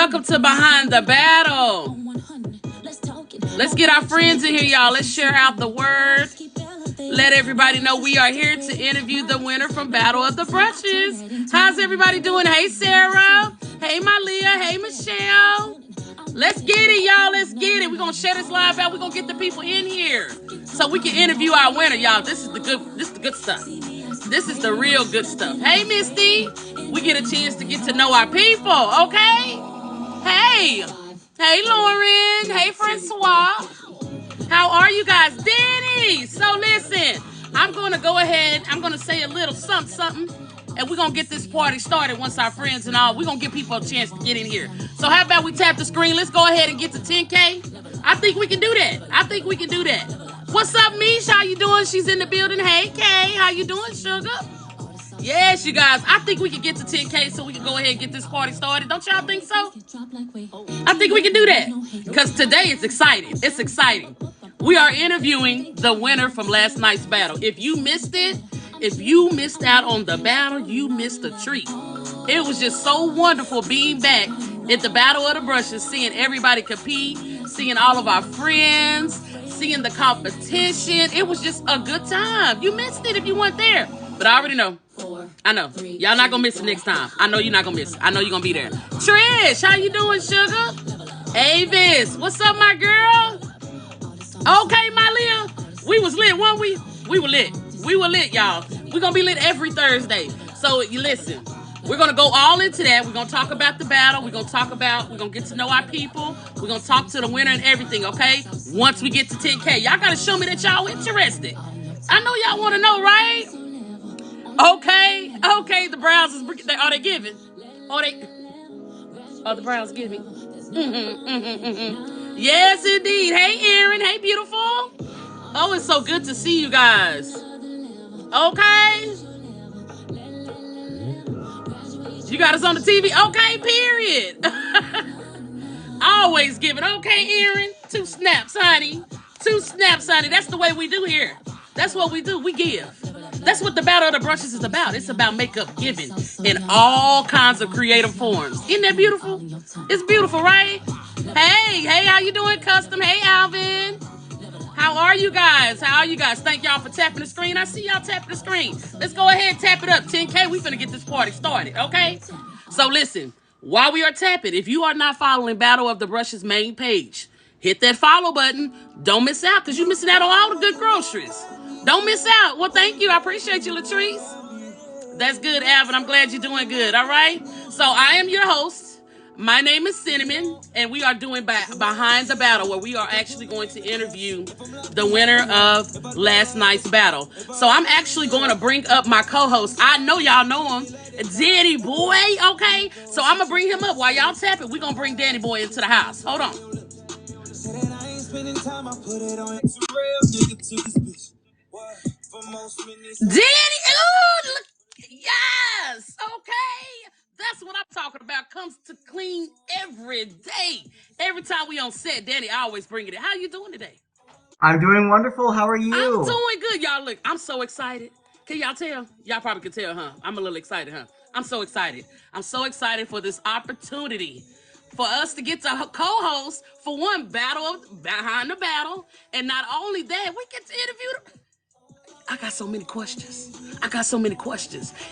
Welcome to Behind the Battle. Let's get our friends in here, y'all. Let's share out the word. Let everybody know we are here to interview the winner from Battle of the Brushes. How's everybody doing? Hey, Sarah. Hey, Malia. Hey, Michelle. Let's get it, y'all. Let's get it. We're going to share this live out. We're going to get the people in here so we can interview our winner, y'all. This is the good stuff. This is the real good stuff. Hey, Misty. We get a chance to get to know our people, okay? Hey. Hey, Lauren. Hey, Francois. How are you guys? Danny. So listen, I'm going to go ahead. I'm going to say a little something, and we're going to get this party started once our friends and all. We're going to give people a chance to get in here. So how about we tap the screen? Let's go ahead and get to 10K. I think we can do that. What's up, Mish? How you doing? She's in the building. Hey, Kay. How you doing, sugar? Yes, you guys. I think we can get to 10K so we can go ahead and get this party started. Don't y'all think so? I think we can do that because today it's exciting. It's exciting. We are interviewing the winner from last night's battle. If you missed it, if you missed out on the battle, you missed a treat. It was just so wonderful being back at the Battle of the Brushes, seeing everybody compete, seeing all of our friends, seeing the competition. It was just a good time. You missed it if you weren't there. But I already know. I know. Y'all not going to miss it next time. I know you're not going to miss it. I know you're going to be there. Trish, how you doing, sugar? Avis, what's up, my girl? Okay, Malia. We was lit, weren't we? We were lit. We were lit, y'all. We're going to be lit every Thursday. So you listen. We're going to go all into that. We're going to talk about the battle. We're going to get to know our people. We're going to talk to the winner and everything, okay? Once we get to 10K. Y'all got to show me that y'all interested. I know y'all want to know, right? Okay, the Browns are they giving? Are the Browns giving? Yes, indeed. Hey, Aaron. Hey, beautiful. Oh, it's so good to see you guys. Okay. You got us on the TV? Okay, period. Always giving. Okay, Aaron. 2 snaps, honey. 2 snaps, honey. That's the way we do here. That's what we do. We give. That's what the Battle of the Brushes is about. It's about makeup giving in all kinds of creative forms. Isn't that beautiful? It's beautiful, right? Hey, how you doing, Custom? Hey, Alvin. How are you guys? Thank y'all for tapping the screen. I see y'all tapping the screen. Let's go ahead and tap it up. 10K, we finna get this party started, okay? So listen, while we are tapping, if you are not following Battle of the Brushes main page, hit that follow button. Don't miss out, because you're missing out on all the good groceries. Don't miss out. Well, thank you. I appreciate you, Latrice. That's good, Alvin. I'm glad you're doing good, all right? So I am your host. My name is Cinnamon, and we are doing Behind the Battle, where we are actually going to interview the winner of last night's battle. So I'm actually going to bring up my co-host. I know y'all know him, DannyBoi, okay? So I'm going to bring him up. While y'all tap it, we're going to bring DannyBoi into the house. Hold on. Danny, ooh, look, yes, okay. That's what I'm talking about. Comes to clean every day. Every time we on set, Danny, I always bring it in. How you doing today? I'm doing wonderful. How are you? I'm doing good, y'all. Look, I'm so excited. Can y'all tell? Y'all probably can tell, huh? I'm a little excited, huh? I'm so excited. I'm so excited for this opportunity for us to get to co-host for one Battle of Behind the Battle. And not only that, we get to interview them. I got so many questions.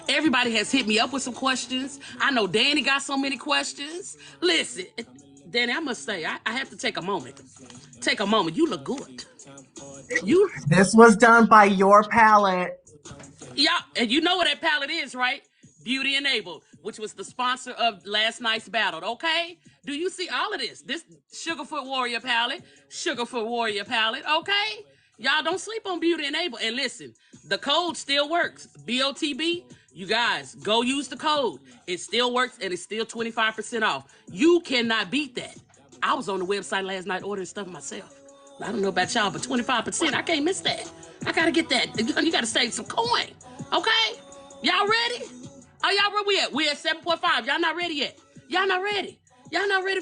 Everybody has hit me up with some questions. I know Danny got so many questions. Listen, Danny, I must say, I have to take a moment. You look good. This was done by your palette. Yeah, and you know what that palette is, right? Beauty Enabled, which was the sponsor of last night's battle, okay? Do you see all of this? This Sugarfoot Warrior palette, okay? Y'all don't sleep on Beauty Enabled. And listen, the code still works. BOTB, you guys, go use the code. It still works, and it's still 25% off. You cannot beat that. I was on the website last night ordering stuff myself. I don't know about y'all, but 25%, I can't miss that. I gotta get that. You gotta save some coin, okay? Y'all ready? Oh, y'all ready? We at 7.5. Y'all not ready yet? Y'all not ready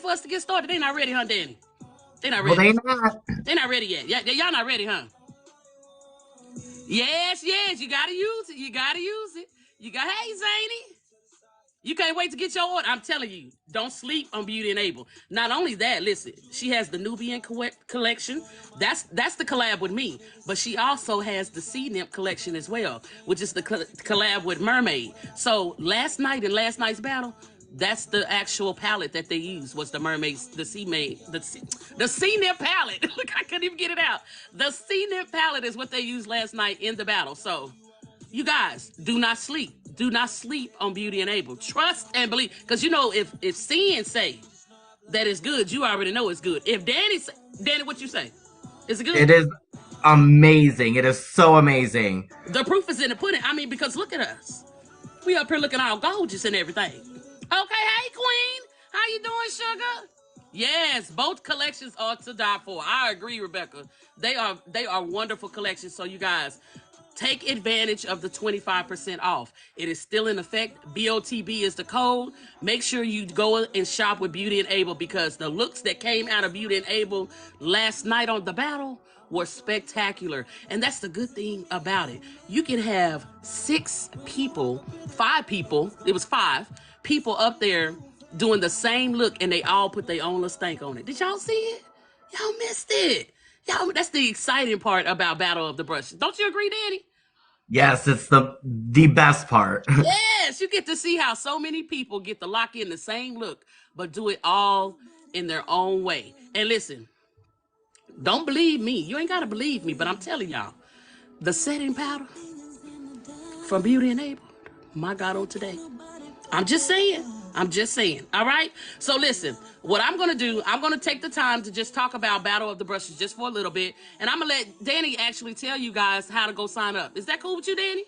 for us to get started? They not ready, huh, Danny? They not ready. Well, they not ready yet. Y'all not ready, huh? Yes. You gotta use it. Hey, Zany. You can't wait to get your order. I'm telling you, don't sleep on Beauty and Able. Not only that, listen, she has the Nubian collection. That's the collab with me. But she also has the Sea Nymph collection as well, which is the collab with Mermaid. So last night in last night's battle, that's the actual palette that they used was the Mermaid's, the Sea Nymph palette. Look, I couldn't even get it out. The Sea Nymph palette is what they used last night in the battle. So you guys, do not sleep. Do not sleep on Beauty and Able. Trust and believe. Because you know, if Sin say that it's good, you already know it's good. If Danny say, Danny, what you say? Is it good? It is amazing. It is so amazing. The proof is in the pudding. I mean, because look at us. We up here looking all gorgeous and everything. Okay, hey Queen. How you doing, sugar? Yes, both collections are to die for. I agree, Rebecca. They are wonderful collections. So you guys, take advantage of the 25% off. It is still in effect. BOTB is the code. Make sure you go and shop with Beauty and Able because the looks that came out of Beauty and Able last night on the battle were spectacular. And that's the good thing about it. You can have 5 people, it was 5 people up there doing the same look and they all put their own little stank on it. Did y'all see it? Y'all missed it. Y'all, that's the exciting part about Battle of the Brushes. Don't you agree, Danny? Yes, it's the best part. Yes, you get to see how so many people get to lock in the same look, but do it all in their own way. And listen, don't believe me. You ain't got to believe me, but I'm telling y'all, the setting powder from Beauty and Able, my God, on today. I'm just saying. All right. So listen, what I'm going to do, I'm going to take the time to just talk about Battle of the Brushes just for a little bit. And I'm going to let Danny actually tell you guys how to go sign up. Is that cool with you, Danny?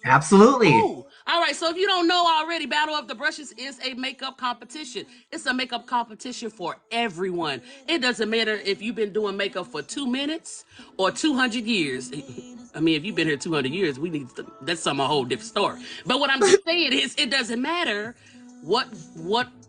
Absolutely. Cool. All right. So if you don't know already, Battle of the Brushes is a makeup competition. It's a makeup competition for everyone. It doesn't matter if you've been doing makeup for 2 minutes or 200 years. I mean, if you've been here 200 years, that's a whole different story. But what I'm just saying is it doesn't matter what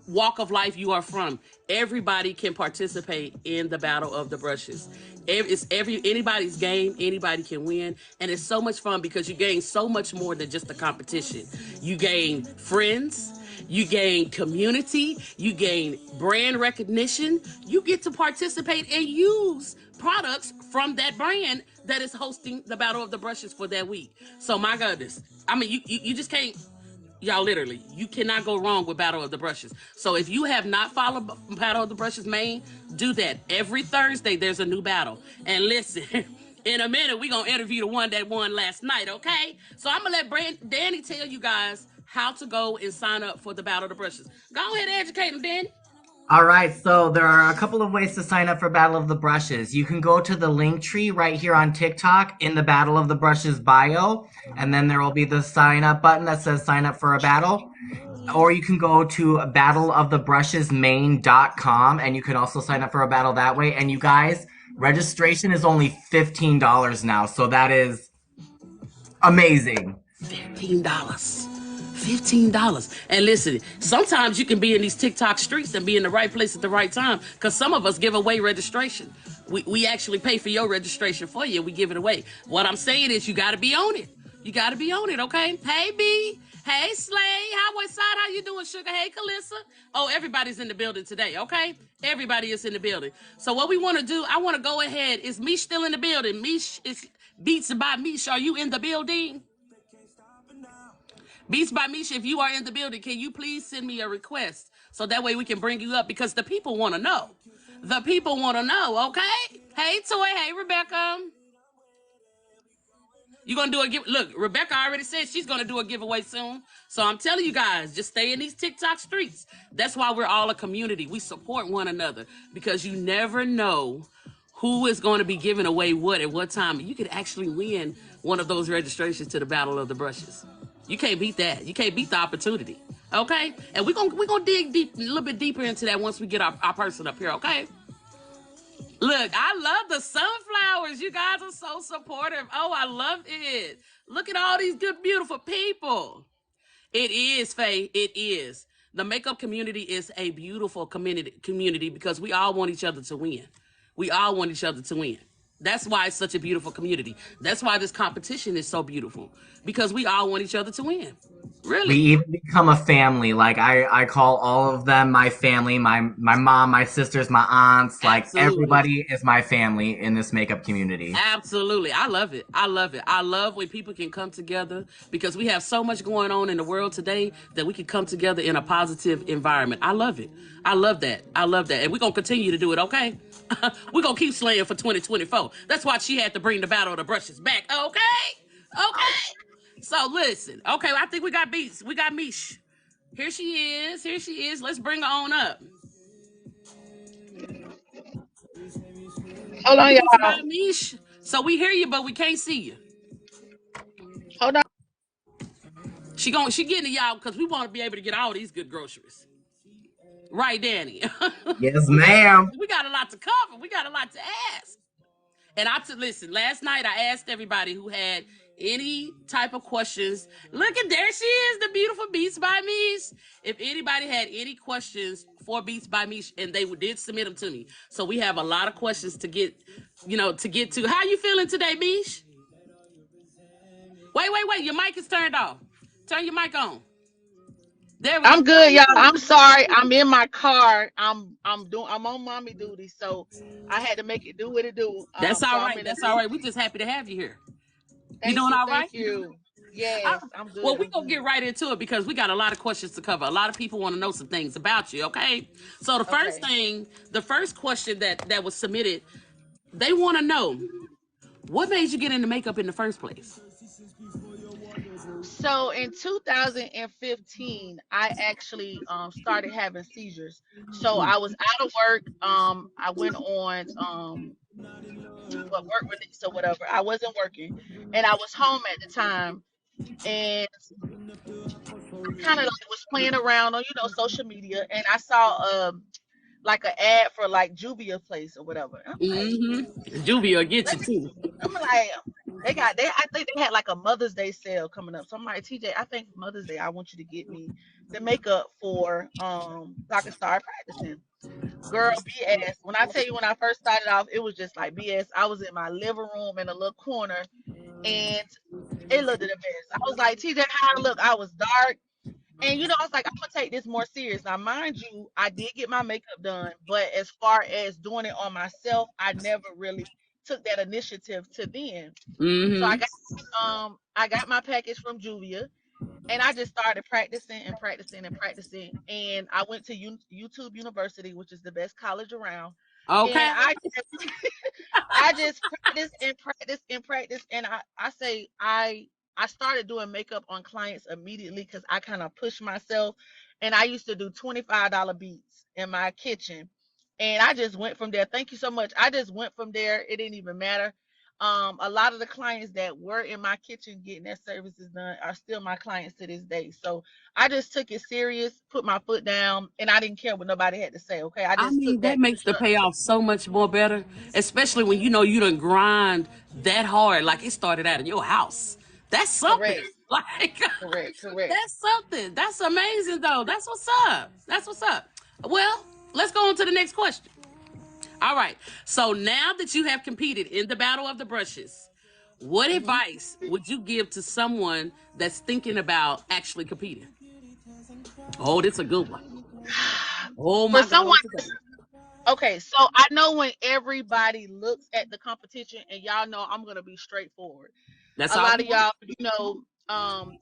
walk of life you are from. Everybody can participate in the Battle of the Brushes. It's anybody's game. Anybody can win, and it's so much fun because you gain so much more than just the competition. You gain friends. You gain community. You gain brand recognition. You get to participate and use products from that brand that is hosting the Battle of the Brushes for that week. So my goodness, I mean, you just can't. Y'all, literally, you cannot go wrong with Battle of the Brushes. So if you have not followed Battle of the Brushes main, do that. Every Thursday, there's a new battle. And listen, in a minute, we're going to interview the one that won last night, okay? So I'm going to let Danny tell you guys how to go and sign up for the Battle of the Brushes. Go ahead and educate them, Danny. All right, so there are a couple of ways to sign up for Battle of the Brushes. You can go to the link tree right here on TikTok in the Battle of the Brushes bio, and then there will be the sign up button that says sign up for a battle. Or you can go to battleofthebrushesmain.com, and you can also sign up for a battle that way. And you guys, registration is only $15 now, so that is amazing. $15. And listen, sometimes you can be in these TikTok streets and be in the right place at the right time because some of us give away registration. We actually pay for your registration for you. We give it away. What I'm saying is you got to be on it. You got to be on it, okay? Hey, B. Hey, Slay. How West Side? How you doing, Sugar? Hey, Calissa. Oh, everybody's in the building today, okay? Everybody is in the building. So what we want to do, I want to go ahead. Is Mish still in the building? Mish is Beats by Mish. Are you in the building? Beats by Mish, if you are in the building, can you please send me a request so that way we can bring you up because the people want to know. The people want to know, okay? Hey, Toy. Hey, Rebecca. You're going to do a give. Look, Rebecca already said she's going to do a giveaway soon. So I'm telling you guys, just stay in these TikTok streets. That's why we're all a community. We support one another because you never know who is going to be giving away what at what time. You could actually win one of those registrations to the Battle of the Brushes. You can't beat that. You can't beat the opportunity. Okay? And we're gonna dig deep, a little bit deeper into that once we get our person up here, okay? Look, I love the sunflowers. You guys are so supportive. Oh, I love it. Look at all these good, beautiful people. It is, Faye. It is. The makeup community is a beautiful community because we all want each other to win. We all want each other to win. That's why it's such a beautiful community. That's why this competition is so beautiful because we all want each other to win. We Really? even become a family. Like I call all of them my family. My mom, my sisters, my aunts. Like Absolutely. everybody is my family in this makeup community. Absolutely. I love it. I love it. I love when people can come together because we have so much going on in the world today that we can come together in a positive environment. I love it. I love that. I love that. And we're going to continue to do it, okay? We're going to keep slaying for 2024. That's why she had to bring the Battle of the Brushes back, okay? Okay. So listen. Okay, I think we got Beats. We got Mish. Here she is. Here she is. Let's bring her on up. Hold on, Beats y'all. by Mish. So we hear you, but we can't see you. Hold on. She getting to y'all because we want to be able to get all these good groceries. Right, Danny? Yes, ma'am. We got a lot to cover. We got a lot to ask. And listen, last night I asked everybody who had any type of questions. Look at there she is, the beautiful Beats by Mish. If anybody had any questions for Beats by Mish, and they did submit them to me. So we have a lot of questions to get, to get to. How you feeling today, Mish? Wait. Your mic is turned off. Turn your mic on. There we go. I'm good, y'all. I'm sorry. I'm in my car. I'm on mommy duty, so I had to make it do what it do. That's So all I'm right. in a That's all right. We just happy to have you here. You thank doing you, all right? thank you. I, Yes, I'm well, good. we I'm gonna good. get right into it because we got a lot of questions to cover. A lot of people want to know some things about you. Okay, so Okay. the first question that was submitted, they want to know what made you get into makeup in the first place. So in 2015, I actually started having seizures. So I was out of work. I went on work release or whatever. I wasn't working, and I was home at the time, and kind of like was playing around on social media, and I saw like an ad for like Juvia place or whatever. And Mm-hmm. Juvia will get let you me too. I'm like they I think they had like a Mother's Day sale coming up. So I'm like, TJ, I think Mother's Day I want you to get me the makeup for so I can start practicing. Girl, BS. When I tell you, when I first started off, it was just like BS. I was in my living room in a little corner, and it looked at the best. I was like, TJ, how I look? I was dark. And I was like, I'm gonna take this more serious. Now, mind you, I did get my makeup done, but as far as doing it on myself, I never really took that initiative to then. So Mm-hmm. I got my package from Juvia, and I just started practicing and practicing and practicing. And I went to YouTube University, which is the best college around. And Okay. I just practice and practice and practice, and I say I started doing makeup on clients immediately because I kind of pushed myself, and I used to do $25 beats in my kitchen, and I just went from there. Thank you so much. I just went from there. It didn't even matter. A lot of the clients that were in my kitchen getting their services done are still my clients to this day. So I just took it serious, put my foot down, and I didn't care what nobody had to say. Okay, I I just mean, took that that makes the constructive. payoff so much more better, especially when you done grind that hard. Like it started out in your house. That's something. Correct, Like correct, correct. that's something. That's amazing though. That's what's up. That's what's up. Well, let's go on to the next question. All right. So now that you have competed in the Battle of the Brushes, what Hmm. advice would you give to someone that's thinking about actually competing? Oh, this is a good one. Oh For my God. someone, What's it? okay, so I know when everybody looks at the competition, and y'all know I'm gonna be straightforward. That's A all lot we of want. y'all,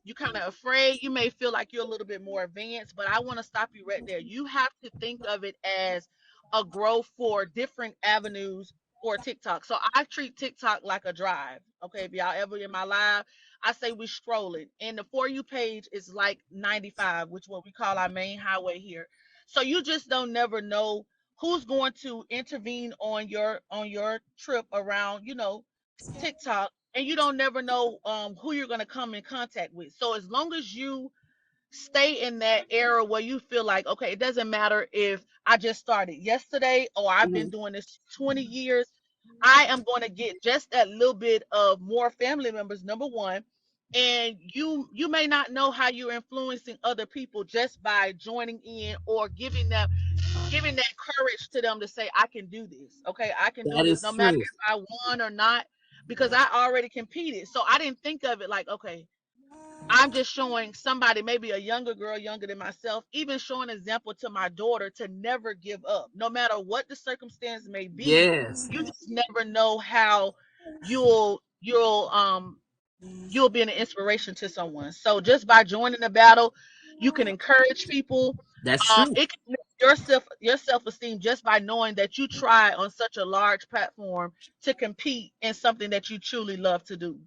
you kind of afraid. You may feel like you're a little bit more advanced, but I want to stop you right there. You have to think of it as a growth for different avenues for TikTok. So I treat TikTok like a drive. Okay, if y'all ever in my live, I say we strolling, and the For You page is like 95, which what we call our main highway here. So you just don't never know who's going to intervene on your trip around, TikTok, and you don't never know who you're gonna come in contact with. So as long as you stay in that era where you feel like, okay, it doesn't matter if I just started yesterday or I've been Mhm. doing this 20 years, I am going to get just that little bit of more family members, number one. And you may not know how you're influencing other people just by joining in or giving that courage to them to say, I can do this. Okay, I can do That this is no matter true. if I won or not, because I already competed. So I didn't think of it like, okay, I'm just showing somebody, maybe a younger girl, younger than myself, even showing an example to my daughter to never give up, no matter what the circumstance may be. Yes. You just never know how you'll be an inspiration to someone. So just by joining the battle, you can encourage people. That's true. It can lift your self esteem just by knowing that you try on such a large platform to compete in something that you truly love to do.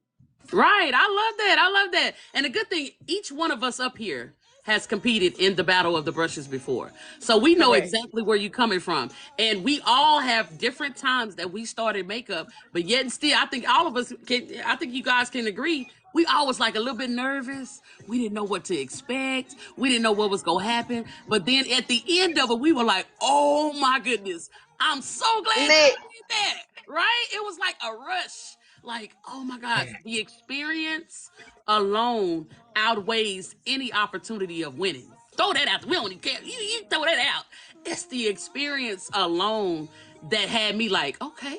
Right. I love that. I love that. And the good thing, each one of us up here has competed in the Battle of the Brushes before. So we know Correct. exactly where you're coming from. And we all have different times that we started makeup, but yet and still, I think all of us can, I think you guys can agree. We always like a little bit nervous. We didn't know what to expect. We didn't know what was going to happen. But then at the end of it, we were like, oh my goodness, I'm so glad that Lit. I did that. Right? It was like a rush. Like, oh my gosh, the experience alone outweighs any opportunity of winning. Throw that out. We don't even care. You throw that out. It's the experience alone that had me like, okay,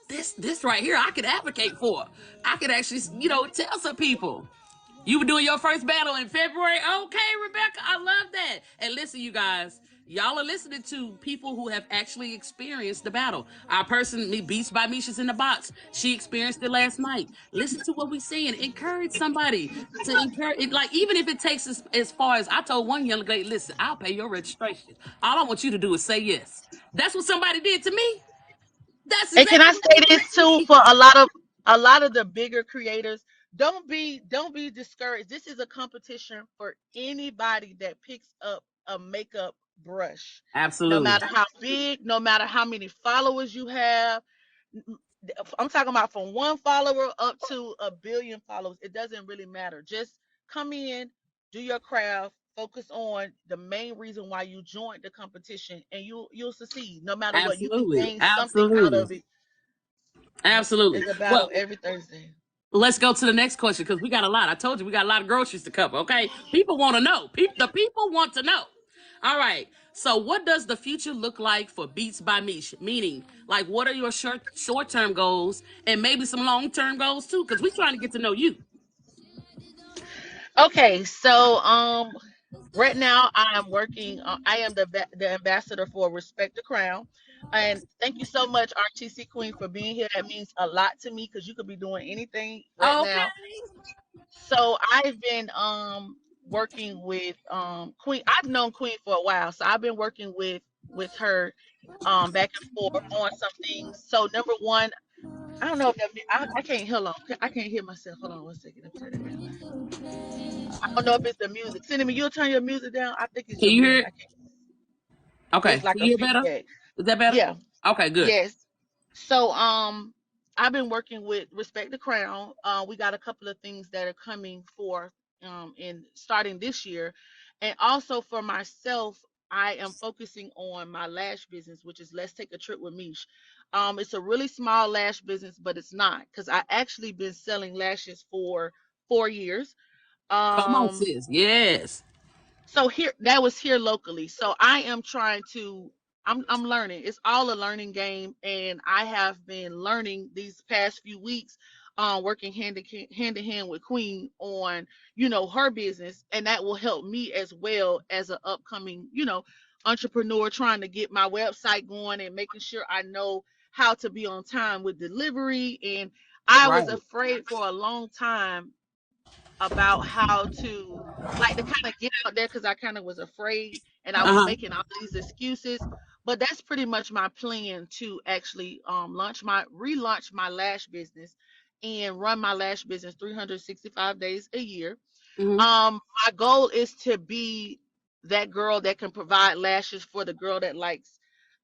this right here I could advocate for. I could actually, tell some people. You were doing your first battle in February. Okay, Rebecca, I love that. And listen, you guys, y'all are listening to people who have actually experienced the battle. Our person, me, Beats by Mesh is in the box. She experienced it last night. Listen to what we're saying. Encourage somebody to encourage it. Like, even if it takes as far as I told one young lady, listen, I'll pay your registration. All I want you to do is say yes. That's what somebody did to me. That's And can I exactly what say they this did to too me. for a lot of the bigger creators? Don't be discouraged. This is a competition for anybody that picks up a makeup brush. No Absolutely. matter how big, no matter how many followers you have. I'm talking about from one follower up to a billion followers. It doesn't really matter. Just come in, do your craft, focus on the main reason why you joined the competition, and you'll succeed no matter what. You can Absolutely. gain something out Absolutely. of it. Yep. Absolutely. There's a battle Well, every Thursday. let's go to the next question because we got a lot. I told you we got a lot of groceries to cover. Okay, people want to know. The people want to know. All right. So, what does the future look like for Beats by Mesh? Meaning, like, what are your short term goals and maybe some long term goals too? Because we're trying to get to know you. Okay, so right now I am working. I am the ambassador for Respect the Crown, and thank you so much, RTC Queen, for being here. That means a lot to me because you could be doing anything right now. Okay. So I've been working with Queen. I've known Queen for a while, so I've been working with her back and forth on some things. So number one, I don't know if I can't. Hold on, I can't hear myself. Hold on one second. Let me turn it down. I don't know if it's the music. Cinnamon, you'll turn your music down. I think it's Can your you hear music. it? I can't. Okay. It's Can like a you hear better? feedback. Is that better? Yeah. Okay. Good. Yes. So I've been working with Respect the Crown. We got a couple of things that are coming forth in starting this year. And also for myself, I am focusing on my lash business, which is Let's Take a Trip with Mish. It's a really small lash business, but it's not because I actually been selling lashes for 4 years. Come on, Um, sis. Yes. so here that was here locally. So I am trying to I'm learning. It's all a learning game, and I have been learning these past few weeks, working hand in hand with Queen on her business, and that will help me as well as an upcoming entrepreneur trying to get my website going and making sure I know how to be on time with delivery. And I was Right. afraid for a long time about how to like to kind of get out there because I kind of was afraid and I Uh was huh. making all these excuses. But that's pretty much my plan to actually relaunch my lash business and run my lash business 365 days a year. Hmm. My goal is to be that girl that can provide lashes for the girl that likes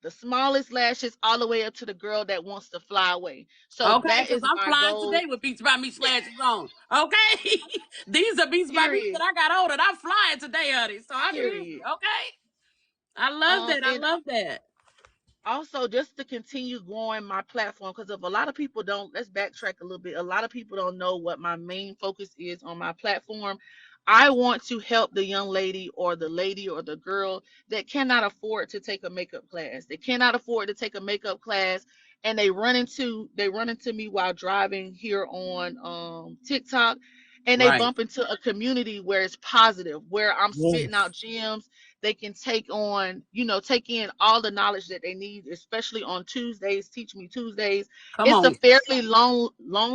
the smallest lashes all the way up to the girl that wants to fly away. So Okay, that because is I'm my flying goal. today with Beats by Me slashes on. Okay, these are Beats by Me that Period. I got on, and I'm flying today, honey. So I'm here. Period. Okay, I love that. I And love that. also just to continue growing my platform because if a lot of people don't, let's backtrack a little bit, a lot of people don't know what my main focus is on my platform. I want to help the young lady or the girl that cannot afford to take a makeup class. They cannot afford to take a makeup class, and they run into me while driving here on TikTok, and they Right. bump into a community where it's positive, where I'm spitting Yes. out gems. They can take on, take in all the knowledge that they need, especially on Tuesdays, Teach Me Tuesdays. Come It's a on. fairly long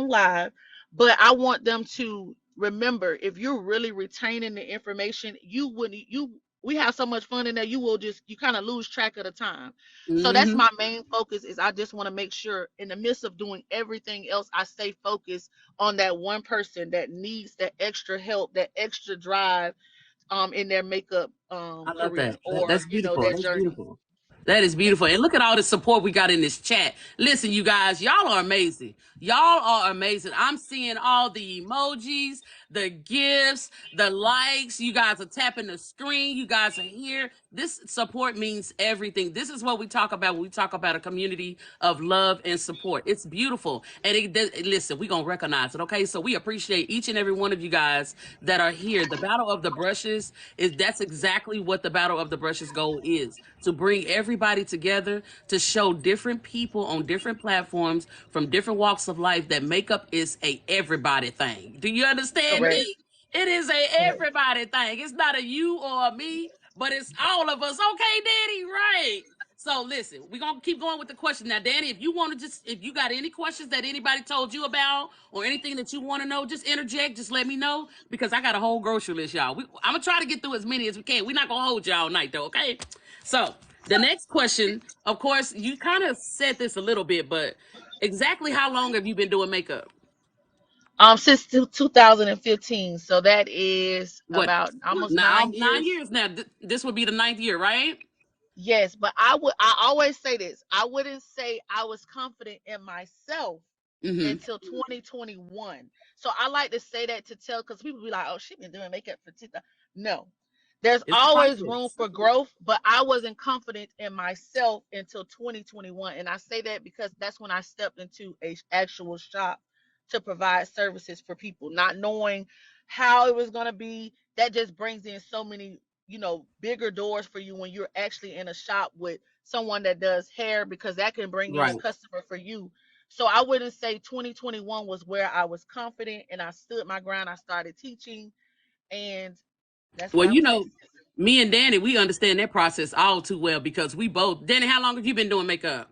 live, but I want them to remember, if you're really retaining the information, you wouldn't you we have so much fun in there, you kind of lose track of the time. So that's Hmm. my main focus, is I just want to make sure, in the midst of doing everything else, I stay focused on that one person that needs that extra help, that extra drive, in their makeup I love career, that. or That's beautiful. their That's journey. beautiful. That is beautiful. And look at all the support we got in this chat. Listen, you guys, y'all are amazing. Y'all are amazing. I'm seeing all the emojis, the gifts, the likes. You guys are tapping the screen. You guys are here. This support means everything. This is what we talk about when we talk about a community of love and support. It's beautiful. And listen, we're going to recognize it, okay? So we appreciate each and every one of you guys that are here. The Battle of the Brushes that's exactly what the Battle of the Brushes goal is, to bring everybody together, to show different people on different platforms from different walks of life that makeup is a everybody thing. Do you understand Correct. me? It is a Correct. everybody thing. It's not a you or a me, but it's all of us. Okay, Daddy, right? So listen, we're gonna keep going with the question. Now, Danny, if you want to if you got any questions that anybody told you about or anything that you want to know, just interject, just let me know, because I got a whole grocery list, y'all. I'm gonna try to get through as many as we can. We're not gonna hold y'all all night though, okay? So the next question, of course, you kind of said this a little bit, but exactly how long have you been doing makeup? Since 2015, so that is What? about almost Now, 9 years. years now. This would be the ninth year, right? Yes, but I always say this. I wouldn't say I was confident in myself Mm-hmm. until 2021. So I like to say that to tell, because people be like, "Oh, she been doing makeup for 2000." No, there's It's a always room process. for growth, but I wasn't confident in myself until 2021, and I say that because that's when I stepped into a actual shop to provide services for people, not knowing how it was going to be. That just brings in so many, bigger doors for you when you're actually in a shop with someone that does hair, because that can bring in a Right. customer for you. So I wouldn't say 2021 was where I was confident and I stood my ground. I started teaching, and that's Well, where I'm at. me and Danny, we understand that process all too well because we both. Danny, how long have you been doing makeup?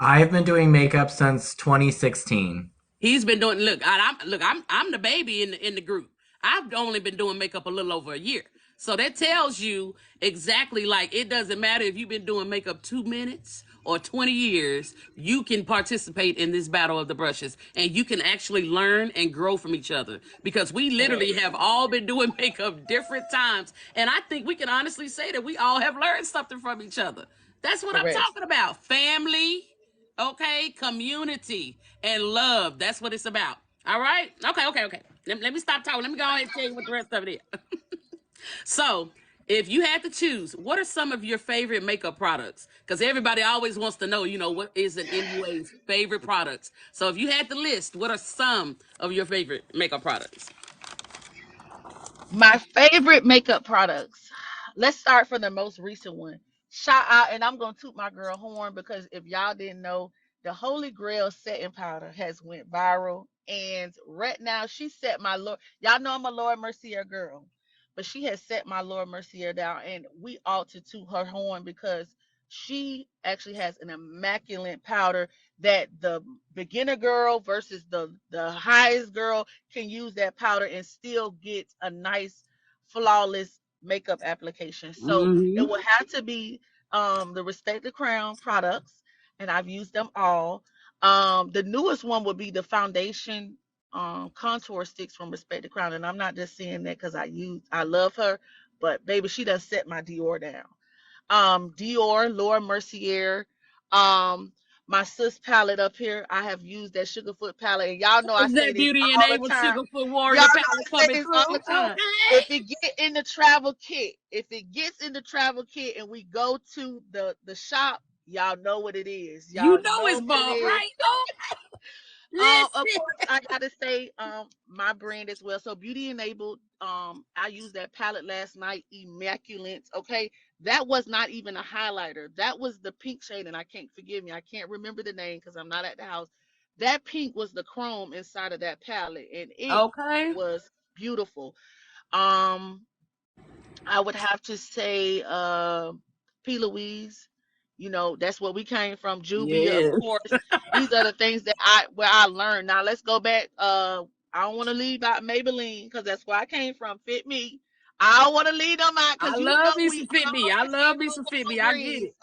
I've been doing makeup since 2016. He's been doing. I'm the baby in the group. I've only been doing makeup a little over a year. So that tells you exactly, like, it doesn't matter if you've been doing makeup 2 minutes or 20 years, you can participate in this battle of the brushes and you can actually learn and grow from each other, because we literally Correct. have all been doing makeup different times. And I think we can honestly say that we all have learned something from each other. That's what I'm Correct. talking about. Family, okay, community, and love. That's what it's about. All right. Okay. Let me stop talking. Let me go ahead and tell you what the rest of it is. So, if you had to choose, what are some of your favorite makeup products? Because everybody always wants to know, what is an MUA's favorite products. So, if you had to list, what are some of your favorite makeup products? My favorite makeup products. Let's start from the most recent one. Shout out, and I'm gonna toot my girl horn, because if y'all didn't know, the Holy Grail setting powder has went viral, and right now she set my Lord. Y'all know I'm a Lord Mercier girl, but she has set my Lord Mercier down, and we ought to toot her horn, because she actually has an immaculate powder that the beginner girl versus the highest girl can use that powder and still get a nice, flawless makeup application. So it Mm-hmm. will have to be the Respect the Crown products, and I've used them all. The newest one would be the foundation contour sticks from Respect the Crown, and I'm not just saying that because I love her, but baby, she does set my Dior down. Dior, Laura Mercier, um, my sis palette up here. I have used that Sugarfoot palette, and y'all know I Is say that this Beauty all the Enabled time. Sugarfoot Y'all Warrior know palette I say coming this all through? the time. Okay. If it get in the travel kit, if it gets in the travel kit, and we go to the shop, y'all know what it is. You Y'all know know it's what it Bob, is. right? Oh, Of listen. course, I gotta say, my brand as well. So Beauty Enabled, I used that palette last night, immaculate. Okay, that was not even a highlighter. That was the pink shade, and I can't, forgive me, I can't remember the name because I'm not at the house. That pink was the chrome inside of that palette, and it Okay. was. beautiful. Um, I would have to say P. Louise. You know, that's where we came from. Juvia, of Yeah. course. These are the things that I learned. Now let's go back. I don't want to leave out Maybelline because that's where I came from. Fit Me. I don't want to leave them out I because you know love me we some Fit Me. all I came love me some Fit from Me. I get Walgreens. it.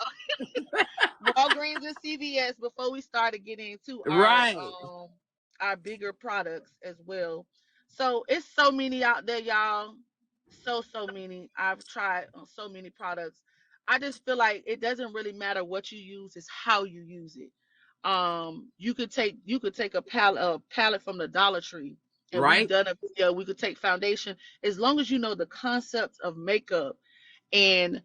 Walgreens and CVS before we started getting into Right. our bigger products as well. So it's so many out there, y'all. So many. I've tried so many products. I just feel like it doesn't really matter what you use, it's how you use it. You could take a palette from the Dollar Tree, and we've Right. done a video. We could take foundation as long as you know the concepts of makeup and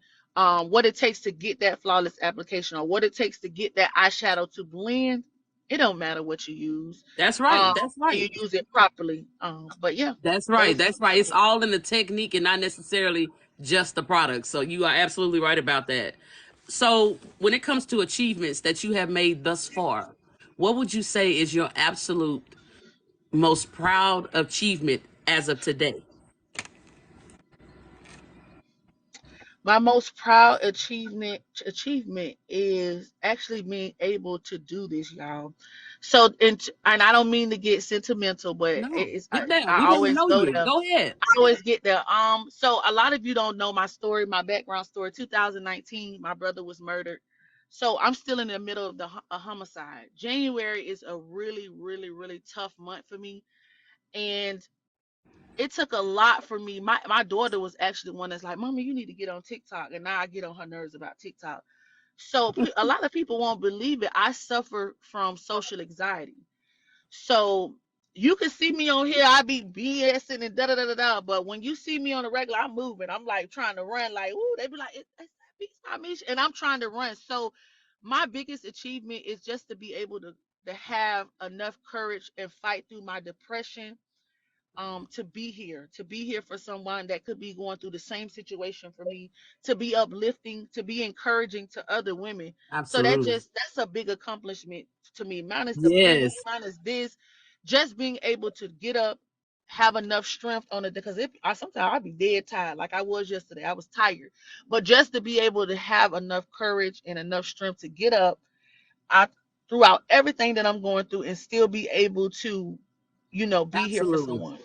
what it takes to get that flawless application or what it takes to get that eyeshadow to blend. It don't matter what you use, That's right. um, That's and you right. use it properly. But yeah, That's right. those are That's right. It's all in the technique and not necessarily just the product. So you are absolutely right about that. So when it comes to achievements that you have made thus far, what would you say is your absolute most proud achievement as of today? my most proud achievement is actually being able to do this, y'all. So and I don't mean to get sentimental, but No, I, get down. I We want to always know go you. there. Go ahead. I always get there. So a lot of you don't know my story, my background story. 2019, my brother was murdered. So I'm still in the middle of a homicide. January is a really, really, really tough month for me, and it took a lot for me. My daughter was actually the one that's like, "Mommy, you need to get on TikTok," and now I get on her nerves about TikTok. So a lot of people won't believe it. I suffer from social anxiety. So you can see me on here, I be BSing and da da da da da. But when you see me on the regular, I'm moving. I'm like trying to run, like, ooh, they be like, it's that Beats by Mesh, and I'm trying to run. So my biggest achievement is just to be able to have enough courage and fight through my depression, to be here for someone that could be going through the same situation for me, to be uplifting, to be encouraging to other women. So Absolutely. that's a big accomplishment to me. Minus the money, Yes. minus this, just being able to get up, have enough strength on it, because I sometimes I'd be dead tired like I was yesterday. I was tired. But just to be able to have enough courage and enough strength to get up, I throughout everything that I'm going through, and still be able to, be here for Absolutely. someone.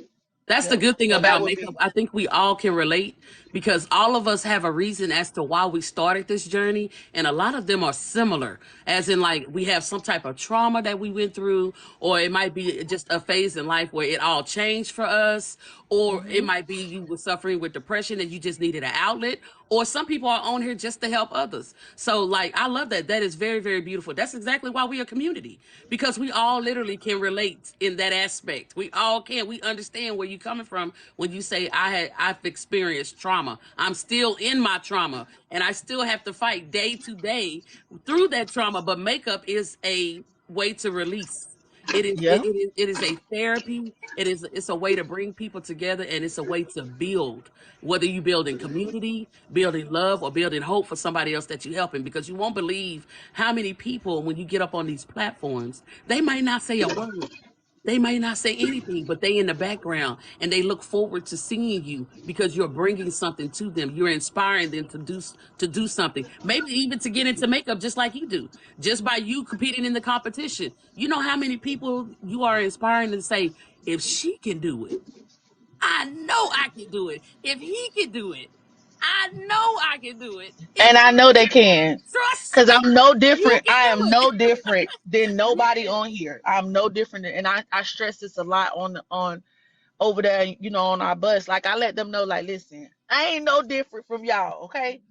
That's the Yep. good thing So that about would makeup. be. I think we all can relate because all of us have a reason as to why we started this journey. And a lot of them are similar, as in, like, we have some type of trauma that we went through, or it might be just a phase in life where it all changed for us, or it Hmm. might be you were suffering with depression and you just needed an outlet, or some people are on here just to help others. So, like, I love that. That is very, very beautiful. That's exactly why we are a community, because we all literally can relate in that aspect. We all can. We understand where you're coming from when you say I've experienced trauma. I'm still in my trauma and I still have to fight day to day through that trauma. But makeup is a way to release. Yeah. It is a therapy. It's a way to bring people together, and it's a way to build. Whether you build in community, building love, or building hope for somebody else that you're helping, because you won't believe how many people, when you get up on these platforms, they might not say a word. They may not say anything, but they in the background and they look forward to seeing you because you're bringing something to them. You're inspiring them to do something. Maybe even to get into makeup just like you do. Just by you competing in the competition. You know how many people you are inspiring to say, if she can do it, I know I can do it. If he can do it, I know I can do it. If And I you know they can do it, can. trust Cause me, I'm no you different. can I do am it. no different than nobody on here. I'm no different. And I stress this a lot on over there, on our bus. Like I let them know, like, listen, I ain't no different from y'all. Okay.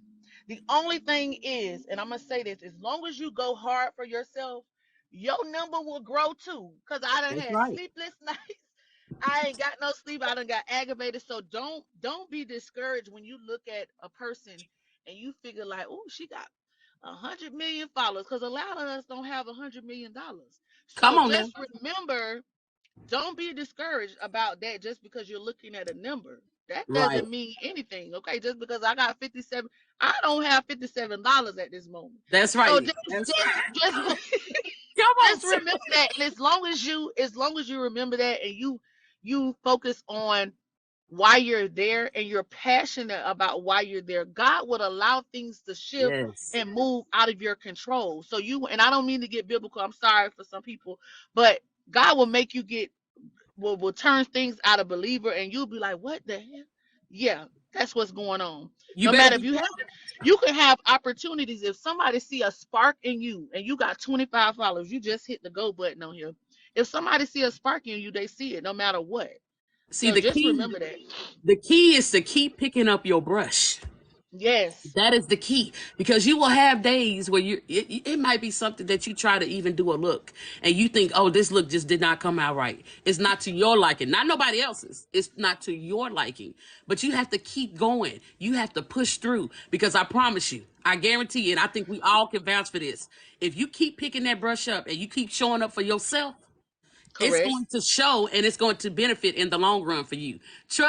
The only thing is, and I'm gonna say this, as long as you go hard for yourself, your number will grow too. Cause I done That's had right. sleepless nights. I ain't got no sleep. I done got aggravated. So don't be discouraged when you look at a person and you figure like, oh, she got 100 million followers. Cause a lot of us don't have $100 million. Come So on now. just remember, don't be discouraged about that just because you're looking at a number. That Right. doesn't mean anything. Okay, just because I got 57, I don't have $57 at this moment. That's So right. just That's just come on, just sir. remember that. And as long as you remember that, and you focus on why you're there and you're passionate about why you're there, God would allow things to shift Yes. and move out of your control. So and I don't mean to get biblical, I'm sorry for some people, but God will make you will turn things out of believer and you'll be like, what the hell? Yeah, that's what's going on. You No better matter if be you can have opportunities. If somebody see a spark in you and you got 25 followers, you just hit the go button on here. If somebody see a spark in you, they see it no matter what. see So the just key. remember that. The key is to keep picking up your brush. Yes, That is the key because you will have days where it might be something that you try to even do a look and you think, oh, this look just did not come out right. It's not to your liking, not nobody else's. It's not to your liking, but you have to keep going. You have to push through because I promise you, I guarantee you, and I think we all can vouch for this. If you keep picking that brush up and you keep showing up for yourself, it's correct. going to show and it's going to benefit in the long run for you.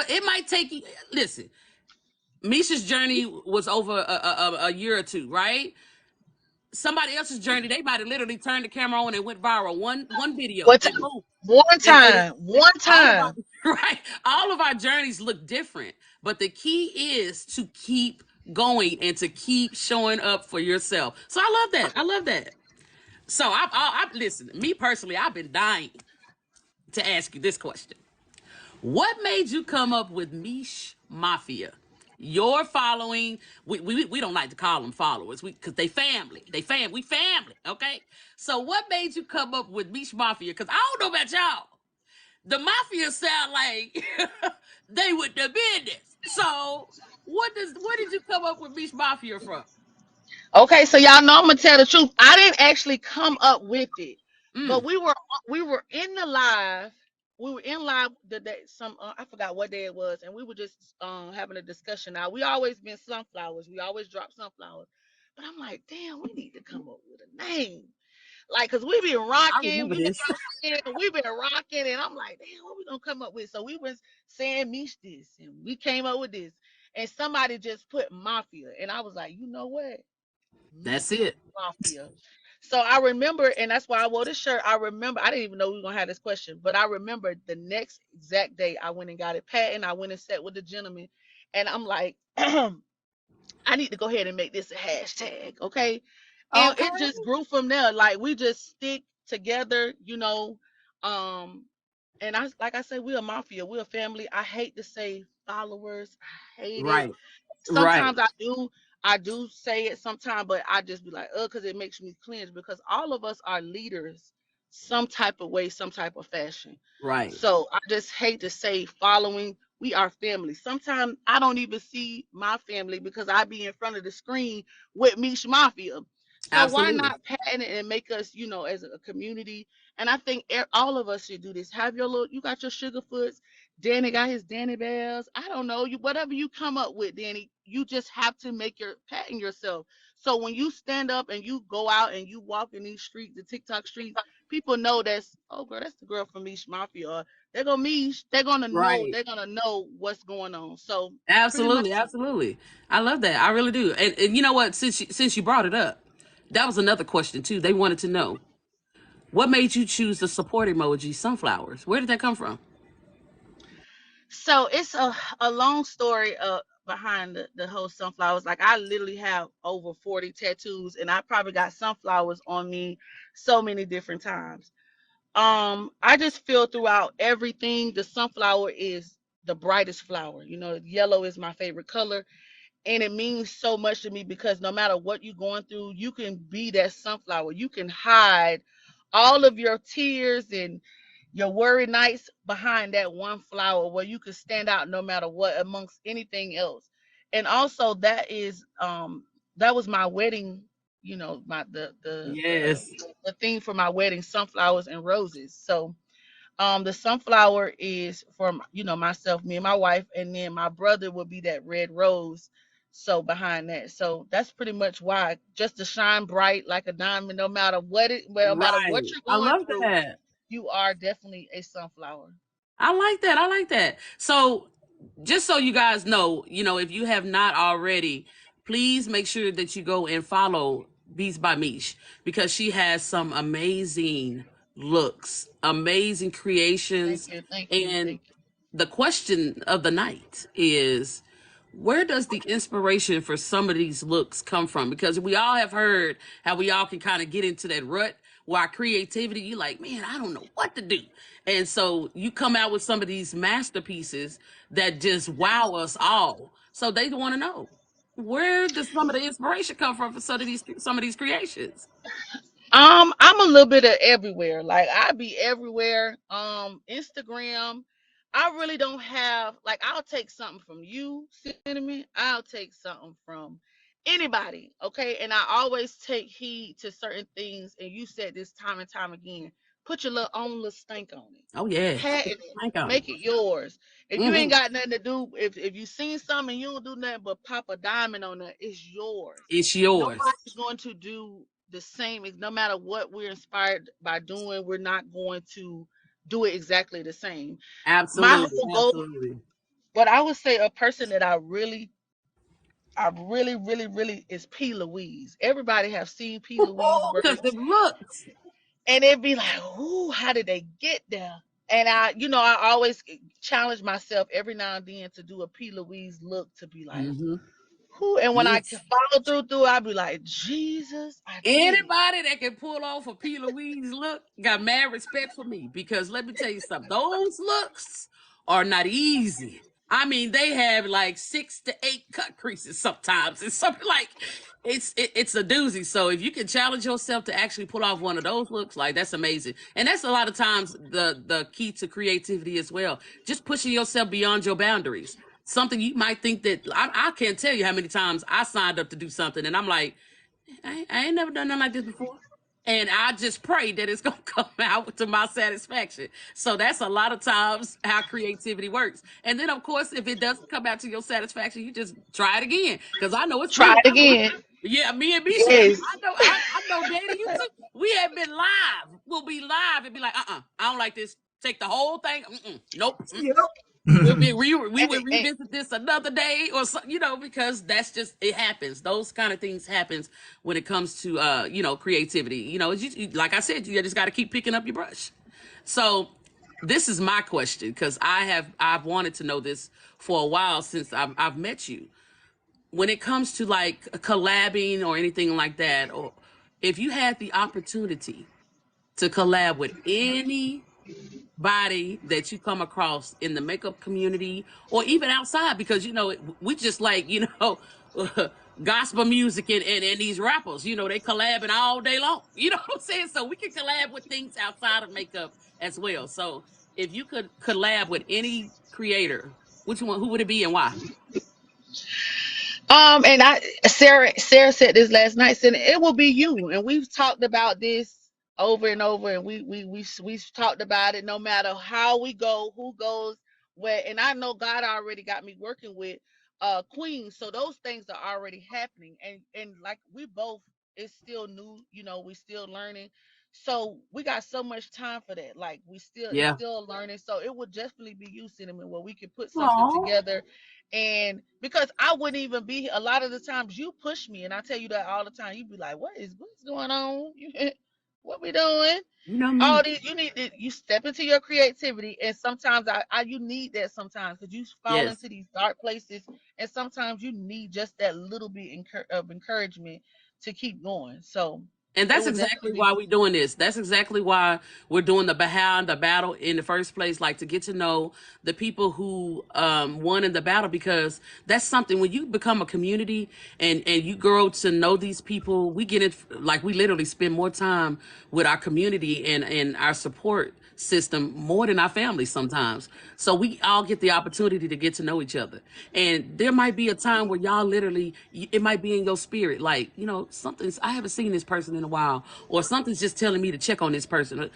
It might take you, listen, Misha's journey was over a year or two, right? Somebody else's journey, they might have literally turned the camera on and went viral. One video What and boom. one And time, one all of our time. right, all of our journeys look different, but the key is to keep going and to keep showing up for yourself. So I love that. I love that. So I listen. Me personally, I've been dying to ask you this question. What made you come up with Mish Mafia? Your following, we don't like to call them followers, because they family. We family, okay? So what made you come up with Mish Mafia? Because I don't know about y'all. The Mafia sound like they with the business. So where did you come up with Mish Mafia from? Okay, so y'all know I'm gonna tell the truth. I didn't actually come up with it, but Mm, we were in the live. We were in live the day I forgot what day it was, and we were just having a discussion. Now we always been sunflowers. We always drop sunflowers, but I'm like, damn, we need to come up with a name. Like, cause we been I rocking, remember you know this. what I'm saying? We been rocking, and I'm like, damn, what we gonna come up with? So we was saying Mish this, and we came up with this, and somebody just put Mafia, and I was like, you know what? That's Mish it. Mafia. So I remember, and that's why I wore this shirt. I remember, I didn't even know we were gonna have this question, but I remember the next exact day I went and got it patent. I went and sat with the gentleman, and I'm like, I need to go ahead and make this a hashtag, okay? And Okay. it just grew from there. Like we just stick together, Um, and like I said, we're a mafia, we're a family. I hate to say followers, I hate it. Right. Right. Sometimes I do say it sometimes, but I just be like, because it makes me cringe because all of us are leaders some type of way, some type of fashion. Right. So I just hate to say following. We are family. Sometimes I don't even see my family because I be in front of the screen with Mish Mafia. So why Absolutely. not patent it and make us, as a community? And I think all of us should do this. Have your little, you got your Sugarfoots. Danny got his Danny Bells. I don't know, you whatever you come up with, Danny. You just have to make your patent yourself. So when you stand up and you go out and you walk in these streets, the TikTok streets, people know that's, oh girl, that's the girl from Mish Mafia. Or Right. they're gonna know what's going on. So pretty much Absolutely, absolutely. I love that. I really do. And you know what? Since you brought it up, that was another question too. They wanted to know what made you choose the support emoji sunflowers. Where did that come from? so it's a long story behind the whole sunflowers. Like I literally have over 40 tattoos and I probably got sunflowers on me so many different times. I just feel throughout everything the sunflower is the brightest flower. Yellow is my favorite color. And it means so much to me because no matter what you're going through, you can be that sunflower. You can hide all of your tears and your worry nights behind that one flower where you can stand out no matter what amongst anything else. And also that was my wedding, my Yes. the theme for my wedding, sunflowers and roses. So the sunflower is for myself, me and my wife, and then my brother will be that red rose. So behind that, so that's pretty much why, just to shine bright like a diamond, no matter what Right. you're I going love through, that. you are definitely a sunflower. I like that. I like that. So, just so you guys know, if you have not already, please make sure that you go and follow Beats by Mish because she has some amazing looks, amazing Thank creations, you, thank you, and thank you. the question of the night is, where does the inspiration for some of these looks come from? Because we all have heard how we all can kind of get into that rut where our creativity, you're like, man, I don't know what to do. And so you come out with some of these masterpieces that just wow us all. So they want to know, where does some of the inspiration come from for some of these creations? I'm a little bit of everywhere. Like I be everywhere. Instagram. I really don't have like I'll take something from you, Cinnamon. I'll take something from anybody. Okay. And I always take heed to certain things. And you said this time and time again. Put your little own little stank on it. Oh yeah, Patent it. thank God. Make it yours. If you ain't Hmm. got nothing to do, if you seen something and you don't do nothing but pop a diamond on it, it's yours. It's yours. Nobody's going to do the same. No matter what we're inspired by doing, we're not going to do it exactly the same. My Absolutely, whole goal, absolutely. but I would say a person that I really, really, really is P. Louise. Everybody have seen P. Louise work, Because the looks. and it'd be like, "Ooh, how did they get there?" And I always challenge myself every now and then to do a P. Louise look to be like, Hmm. "Who?" And when I can Yes. follow through, I'd be like, "Jesus, I did it." Anybody that can pull off a P. Louise look got mad respect for me, because let me tell you something. Those looks are not easy. I mean, they have like 6 to 8 cut creases sometimes. It's something like it's a doozy. So if you can challenge yourself to actually pull off one of those looks, like, that's amazing. And that's a lot of times the key to creativity as well. Just pushing yourself beyond your boundaries. Something you might think that I can't tell you how many times I signed up to do something and I'm like, I ain't never done nothing like this before. And I just pray that it's gonna come out to my satisfaction. So that's a lot of times how creativity works. And then of course, if it doesn't come out to your satisfaction, you just try it again. Because I know it's Try plenty it times. again. Yeah, me and Misha, Yes. I know Danny, you too. We have been live. We'll be live and be like, I don't like this. Take the whole thing. Nope. Yep. We And, would and revisit this another day, or so, because that's just, it happens. Those kind of things happens when it comes to creativity. Like I said, you just got to keep picking up your brush. So this is my question, because I've wanted to know this for a while, since I've met you. When it comes to like collabing or anything like that, or if you had the opportunity to collab with any body that you come across in the makeup community or even outside, because we just like gospel music and these rappers, they collabing all day long. You know what I'm saying? So we can collab with things outside of makeup as well. So if you could collab with any creator, which one, who would it be, and why? and I Sarah said this last night, said it will be you. And we've talked about this over and over, and we've talked about it. No matter how we go, who goes where, and I know God already got me working with Queen, so those things are already happening. And like we both, it's still new, we still learning. So we got so much time for that. Like it's Yeah. still learning. So it would definitely be you, Cinnamon, where we could put something Oh, together. And because I wouldn't even be here, a lot of the times you push me, and I tell you that all the time. You be like, what's going on? What we doing? you know me. All these, you step into your creativity, and sometimes you need that sometimes, because you fall Yes. into these dark places, and sometimes you need just that little bit of encouragement to keep going. So And it that's would definitely exactly be why we're doing this. That's exactly why we're doing the behind the battle in the first place, like to get to know the people who won in the battle, because that's something, when you become a community and you grow to know these people, we get it, like we literally spend more time with our community and our support system more than our family sometimes. So we all get the opportunity to get to know each other. And there might be a time where y'all literally, it might be in your spirit, like, something's, I haven't seen this person in a while, or something's just telling me to check on this person.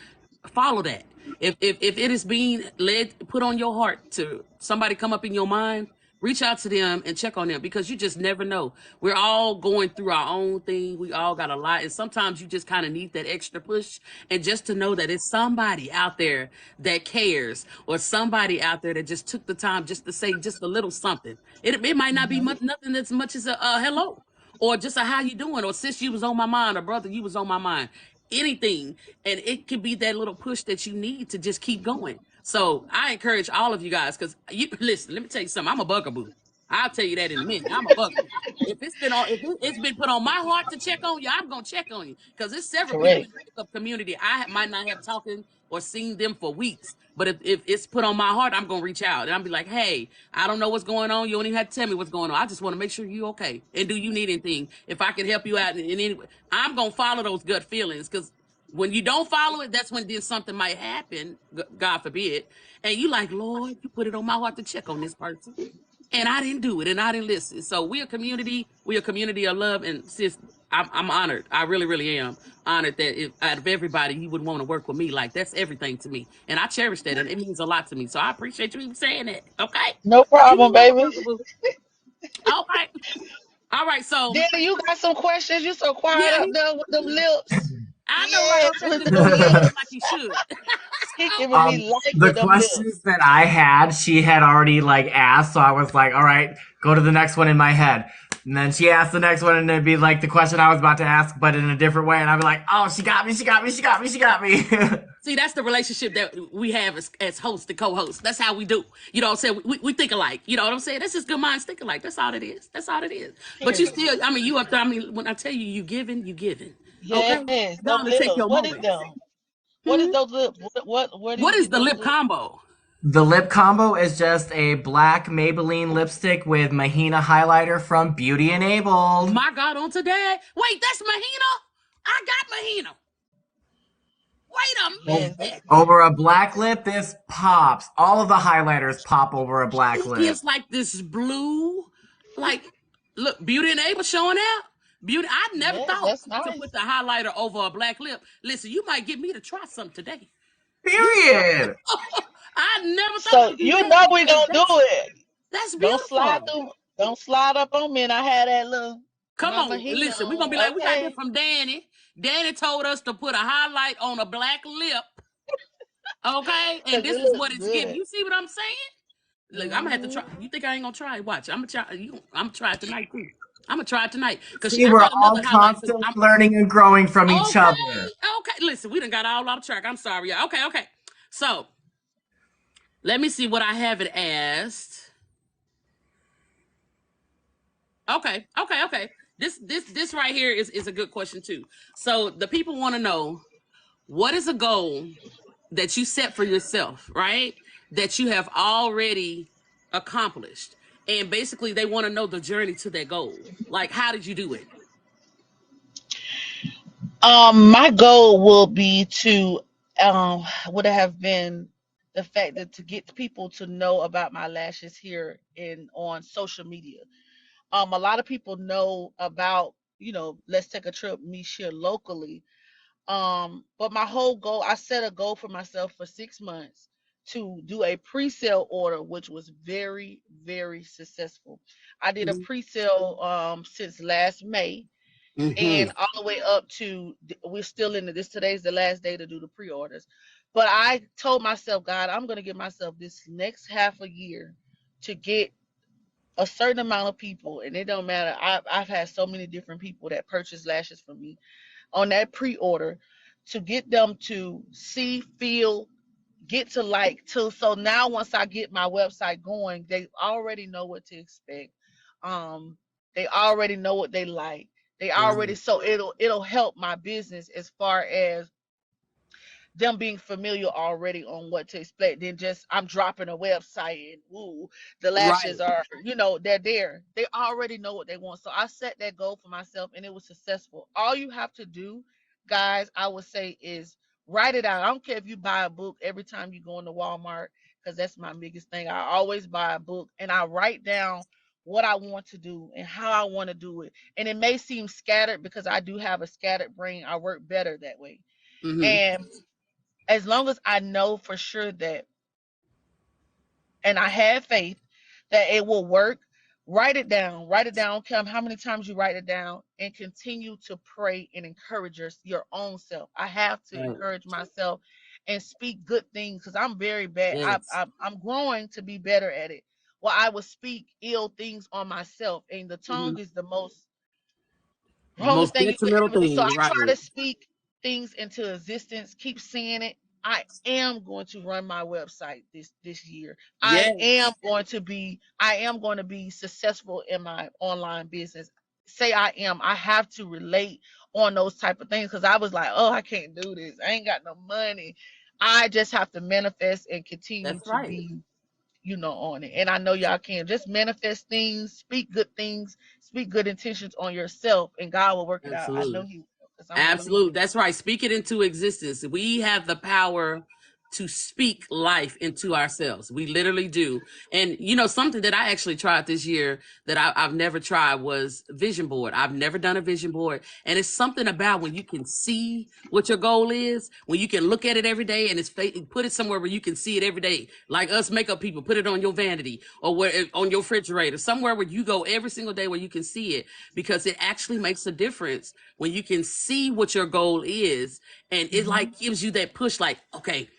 Follow that. If it is being led, put on your heart to somebody come up in your mind, reach out to them and check on them, because you just never know. We're all going through our own thing. We all got a lot. And sometimes you just kind of need that extra push. And just to know that it's somebody out there that cares, or somebody out there that just took the time just to say just a little something. It might not be Mhm. much, nothing as much as a hello, or just a how you doing, or sis, you was on my mind, or brother, you was on my mind. anything. And it could be that little push that you need to just keep going. So I encourage all of you guys, because you listen, let me tell you something. I'm a bugaboo. I'll tell you that in a minute. I'm a bugaboo. If it's been put on my heart to check on you, I'm gonna check on you. Because there's several people Correct. in the pickup community might not have talking or seen them for weeks. But if it's put on my heart, I'm gonna reach out and I'll be like, hey, I don't know what's going on. You don't even have to tell me what's going on. I just want to make sure you're okay. And do you need anything? If I can help you out in any way, I'm gonna follow those gut feelings, because when you don't follow it, that's when then something might happen, God forbid. And you like, Lord, you put it on my heart to check on this person. And I didn't do it, and I didn't listen. So we're a community. We're a community of love. And sis, I'm honored. I really, really am honored that if, out of everybody, you would want to work with me. Like, that's everything to me. And I cherish that. And it means a lot to me. So I appreciate you even saying that. Okay? No You problem, know I'm a baby. bugaboo. Okay. All right. So, Danny, you got some questions. You so quiet yeah, up there with them lips. I know, right? Yes, I'm trying to with do them the lips. like you should. He giving me life The with them lips. questions that I had, she had already like asked, so I was like, all right, go to the next one in my head. And then she asked the next one, and it'd be like the question I was about to ask, but in a different way. And I'd be like, oh, she got me, she got me, she got me, she got me. See, that's the relationship that we have as host and co-host. That's how we do. You know what I'm saying? We think alike. You know what I'm saying? That's just good minds think alike. That's all it is. That's all it is. But you Period. still, I mean, you up there. I mean, when I tell you, you giving, you giving. Okay? Yes, Go them on and take lips. your What is moments. them? What is Hmm. those lips? Where do you What is get the those lip lips? combo? The lip combo is just a black Maybelline lipstick with Mahina highlighter from Beauty Enabled. My God, on today. Wait, that's Mahina? I got Mahina. Wait a Yes, minute. Over a black lip, this pops. All of the highlighters pop over a black It lip. gives like this blue, like, look, Beauty and Ava showing out. Beauty, I never yes, thought that's to nice. put the highlighter over a black lip. Listen, you might get me to try something today. You, Period. I never thought So to do you that know we because gonna do it. that's Don't slide beautiful. through. Don't slide up on me. And I had that little Come Mama on, Hina listen, we're gonna be on. like, we got this Okay, from Danny. Danny told us to put a highlight on a black lip, okay? And cause this it is looks what it's giving. good. You see what I'm saying? Look, I'm gonna have to try. Hmm. You think I ain't gonna try it? Watch, I'm gonna try. I'm gonna try it tonight too. I'm gonna try it tonight because See, I we're got another all highlight. Because constantly I'm learning and growing from each okay. other. Okay, listen, we done got all out of track. I'm sorry, y'all. Okay, okay. So let me see what I haven't asked. Okay, okay, okay. This right here is a good question too. So the people want to know, what is a goal that you set for yourself, right? That you have already accomplished. And basically they want to know the journey to that goal. Like, how did you do it? My goal will be to would have been the fact that to get people to know about my lashes here in on social media. A lot of people know about, let's take a trip, me here locally. But my whole goal, I set a goal for myself for 6 months to do a pre-sale order, which was very, very successful. I did a Mm-hmm. pre-sale since last May, Mm-hmm. and all the way up to we're still in this today's the last day to do the pre-orders. But I told myself, God, I'm gonna give myself this next half a year to get a certain amount of people, and it don't matter. I've had so many different people that purchase lashes from me on that pre-order to get them to see, feel, get to like to so now once I get my website going, they already know what to expect. Um, they already know what they like. They already Right. so it'll help my business as far as them being familiar already on what to expect. Then just I'm dropping a website and ooh, the lashes Right. are, they're there. They already know what they want. So I set that goal for myself and it was successful. All you have to do, guys, I would say is write it out. I don't care if you buy a book every time you go into Walmart, because that's my biggest thing. I always buy a book and I write down what I want to do and how I want to do it. And it may seem scattered because I do have a scattered brain. I work better that way. Mm-hmm. And as long as I know for sure that, and I have faith that it will work, write it down. Write it down. Come how many times you write it down, and continue to pray and encourage your own self. I have to Right. encourage myself and speak good things because I'm very bad. Yes. I'm growing to be better at it. Well, I will speak ill things on myself, and the Mm-hmm. tongue is the most wrongest Most thing you could detrimental ever do. So I thing, right? try to speak. things into existence, keep saying it. I am going to run my website this year. Yes. I am going to be successful in my online business. Say I am. I have to relate on those type of things because I was like, oh, I can't do this. I ain't got no money. I just have to manifest and continue That's to right. be, on it. And I know y'all can just manifest things, speak good things, speak good intentions on yourself, and God will work it out. I know Absolutely. He will because I'm a believer. Absolutely. That's right. Speak it into existence. We have the power to speak life into ourselves. We literally do. And something that I actually tried this year that I've never tried was vision board. I've never done a vision board. And it's something about when you can see what your goal is, when you can look at it every day and put it somewhere where you can see it every day. Like us makeup people, put it on your vanity or on your refrigerator, somewhere where you go every single day where you can see it, because it actually makes a difference when you can see what your goal is, and it Mm-hmm. like gives you that push, like, okay,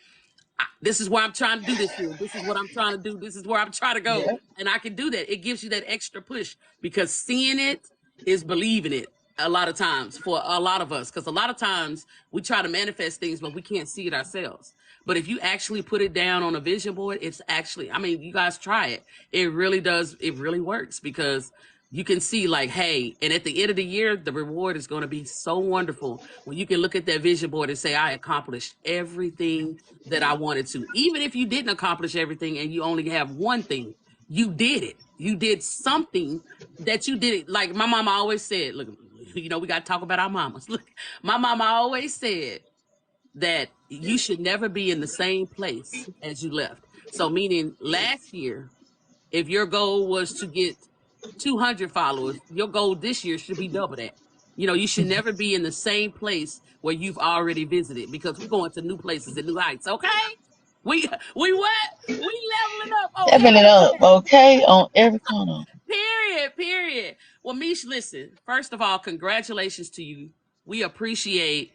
this is where I'm trying to do this year. This is what I'm trying to do. This is where I'm trying to go. Yeah. And I can do that. It gives you that extra push because seeing it is believing it a lot of times for a lot of us. Because a lot of times we try to manifest things, but we can't see it ourselves. But if you actually put it down on a vision board, it's actually, I mean, you guys try it. It really does. It really works because you can see, like, hey, and at the end of the year, the reward is going to be so wonderful when you can look at that vision board and say, I accomplished everything that I wanted to. Even if you didn't accomplish everything and you only have one thing, you did it. You did something that you did it. Like my mama always said, look, we got to talk about our mamas. Look, my mama always said that you should never be in the same place as you left. So meaning last year, if your goal was to get 200 followers, your goal this year should be double that. You should never be in the same place where you've already visited, because we're going to new places and new heights. Okay, we what? We leveling up on Stepping it up, every okay, on every corner. period, period. Well, Mish, listen, first of all, congratulations to you. We appreciate,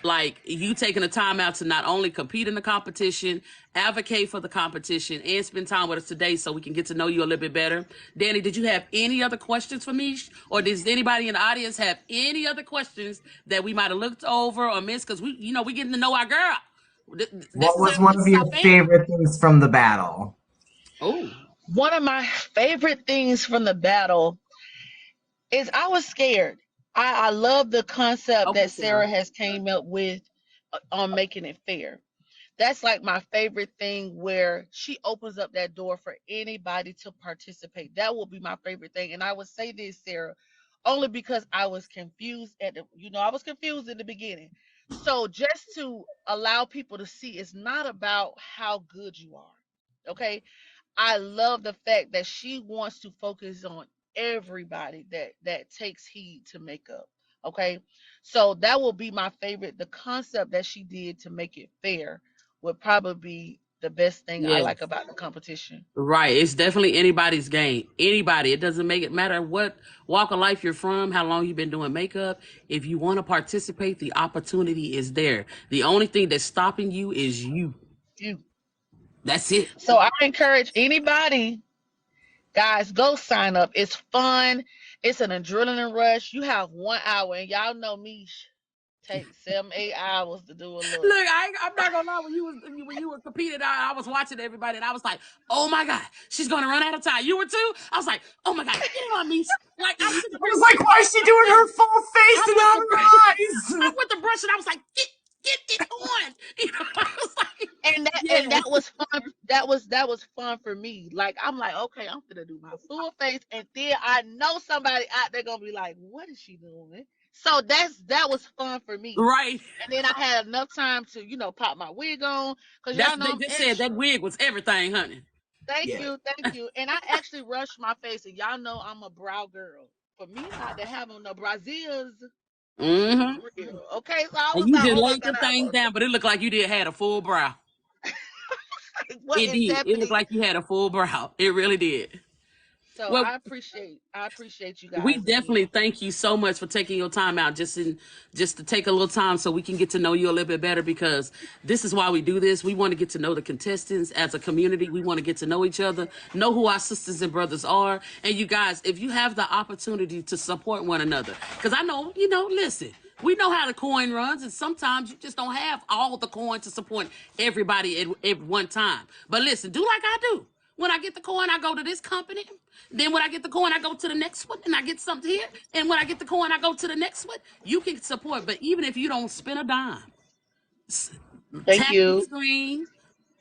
like, you taking the time out to not only compete in the competition, advocate for the competition, and spend time with us today so we can get to know you a little bit better. Danny, did you have any other questions for Mish? Or does anybody in the audience have any other questions that we might have looked over or missed? Because we getting to know our girl. This What is was our one this of is our your family. favorite things from the battle? Oh, One of my favorite things from the battle is I was scared. I love the concept okay, that Sarah. Sarah has came up with on making it fair. That's like my favorite thing, where she opens up that door for anybody to participate. That will be my favorite thing. And I would say this, Sarah, only because I was confused I was confused in the beginning. So just to allow people to see, it's not about how good you are. Okay. I love the fact that she wants to focus on everybody that takes heed to makeup. Okay, so that will be my favorite. The concept that she did to make it fair would probably be the best thing I like Yes. about the competition. Right. It's definitely anybody's game. Anybody. It doesn't make it matter what walk of life you're from, how long you've been doing makeup. If you want to participate, the opportunity is there. The only thing that's stopping you is you. You. That's it. So I encourage anybody, guys, go sign up. It's fun. It's an adrenaline rush. You have 1 hour, and y'all know me. Take 7, 8 hours to do a look. Look, I'm not gonna lie. When you were competing, I was watching everybody, and I was like, "Oh my god, she's gonna run out of time." You were too. I was like, "Oh my god, get on me!" Like I'm sitting I there was like, waiting why for is her she to doing her finish. full face I'm and with not the her I'm eyes? with the brush, and I was like, "Get it on!" I was like, And that "Yes, was fun. That was fun for me. Like, I'm like, okay, I'm gonna do my full face, and then I know somebody out there gonna be like, what is she doing? So that was fun for me. right." And then I had enough time to pop my wig on, because That's y'all they know I'm just said that extra. wig was everything, honey. Thank Yeah. you, thank you. And I actually rushed my face, and y'all know I'm a brow girl. For me not to have on the Brazils was Mm-hmm. real. Okay, so I And was you like, just oh my laid god, them things down, but it looked like you did had a full brow. what It is did. It looked happening? like you had a full brow. It really did. So Well, I appreciate you we guys definitely again. thank you so much for taking your time out just to take a little time so we can get to know you a little bit better, because this is why we do this. We want to get to know the contestants as a community. We want to get to know each other, know who our sisters and brothers are. And you guys, if you have the opportunity to support one another, because I know, listen, We know how the coin runs, and sometimes you just don't have all the coin to support everybody at one time. But listen, do like I do. When I get the coin, I go to this company. Then when I get the coin, I go to the next one, and I get something here. And when I get the coin, I go to the next one. You can support, but even if you don't spend a dime, Thank tap the you. screen,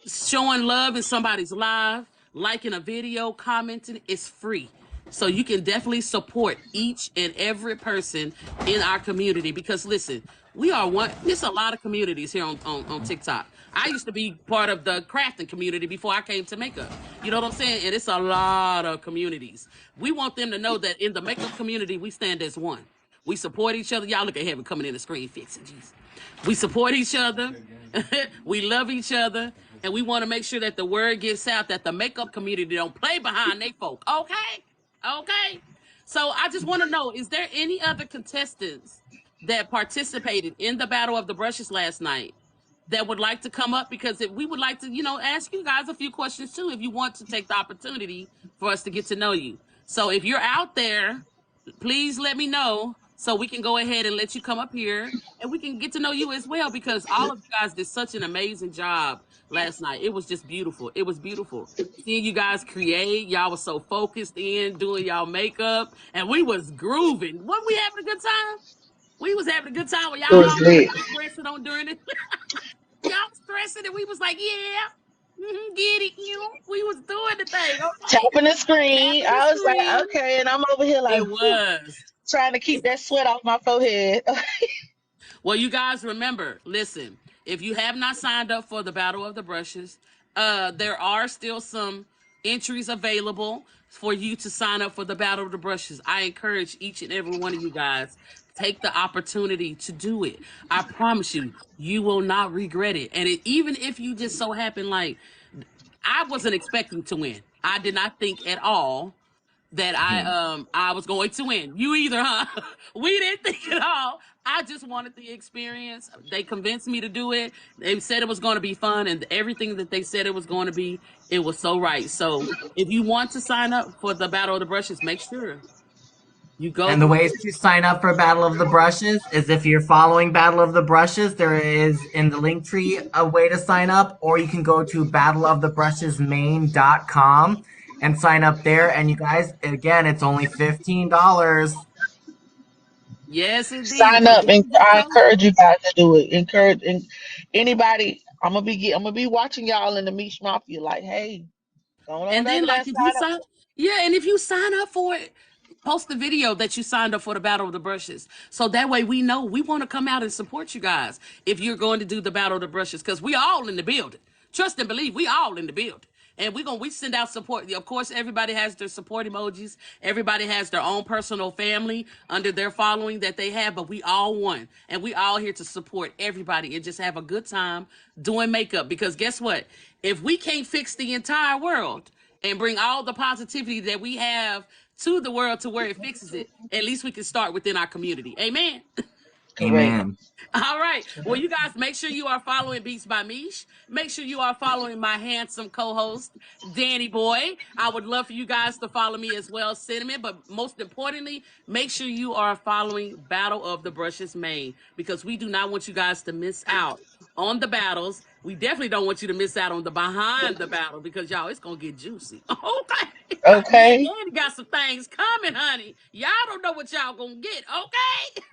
showing love in somebody's live, liking a video, commenting, it's free. So you can definitely support each and every person in our community because listen, we are one. There's a lot of communities here on TikTok. I used to be part of the crafting community before I came to makeup. You know what I'm saying? And it's a lot of communities. We want them to know that in the makeup community, we stand as one. We support each other. Y'all look at heaven coming in the screen fixing. Jesus. We support each other. We love each other. And we want to make sure that the word gets out that the makeup community don't play behind they folk. Okay? Okay. So I just want to know, is there any other contestants that participated in the Battle of the Brushes last night that would like to come up? Because we would like to, ask you guys a few questions too, if you want to take the opportunity for us to get to know you. So if you're out there, please let me know so we can go ahead and let you come up here and we can get to know you as well because all of you guys did such an amazing job last night. It was just beautiful. It was beautiful. Seeing you guys create, y'all was so focused in doing y'all makeup and we was grooving. Wasn't we having a good time? We was having a good time when y'all It was all lit. stressing on during it. Y'all stressing and we was like, yeah, get it, we was doing the thing, okay? Tapping the screen. Tapping the I was like, screen. okay, and I'm over here like It was. trying to keep that sweat off my forehead. Well, you guys remember, listen, if you have not signed up for the Battle of the Brushes, there are still some entries available for you to sign up for the Battle of the Brushes. I encourage each and every one of you guys, take the opportunity to do it. I promise you, you will not regret it. And even if you just so happen, like, I wasn't expecting to win. I did not think at all that I was going to win. You either, huh? We didn't think at all. I just wanted the experience. They convinced me to do it. They said it was going to be fun, and everything that they said it was going to be, it was so right. So if you want to sign up for the Battle of the Brushes, make sure you go And the through. ways to sign up for Battle of the Brushes is if you're following Battle of the Brushes, there is in the link tree a way to sign up, or you can go to battleofthebrushesmain.com and sign up there. And you guys, again, it's only $15. Yes, indeed. Sign So up, get and you that I code. encourage you guys to do it. Encourage and anybody. I'm gonna be watching y'all in the Meat Mafia. Like, hey, going on And over then, there, like, if you sign up. sign, yeah, and if you sign up for it, post the video that you signed up for the Battle of the Brushes. So that way we know we want to come out and support you guys if you're going to do the Battle of the Brushes because we all in the building. Trust and believe, we all in the building. And we send out support. Of course, everybody has their support emojis. Everybody has their own personal family under their following that they have, but we all one. And we all here to support everybody and just have a good time doing makeup. Because guess what? If we can't fix the entire world and bring all the positivity that we have to the world to where it fixes it, at least we can start within our community. Amen. Correct. Amen. All right. Well, you guys make sure you are following Beats by Mesh. Make sure you are following my handsome co-host, Danny Boy. I would love for you guys to follow me as well, Synamone. But most importantly, make sure you are following Battle of the Brushes Main because we do not want you guys to miss out on the battles. We definitely don't want you to miss out on the behind the battle because y'all, it's gonna get juicy. Okay. Okay. Danny got some things coming, honey. Y'all don't know what y'all gonna get, okay?